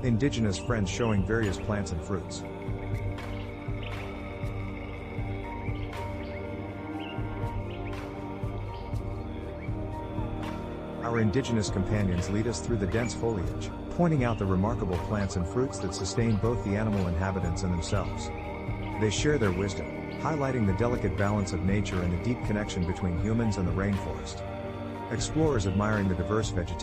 Indigenous friends showing various plants and fruits. Our indigenous companions lead us through the dense foliage, pointing out the remarkable plants and fruits that sustain both the animal inhabitants and themselves. They share their wisdom, highlighting the delicate balance of nature and the deep connection between humans and the rainforest. Explorers admiring the diverse vegetation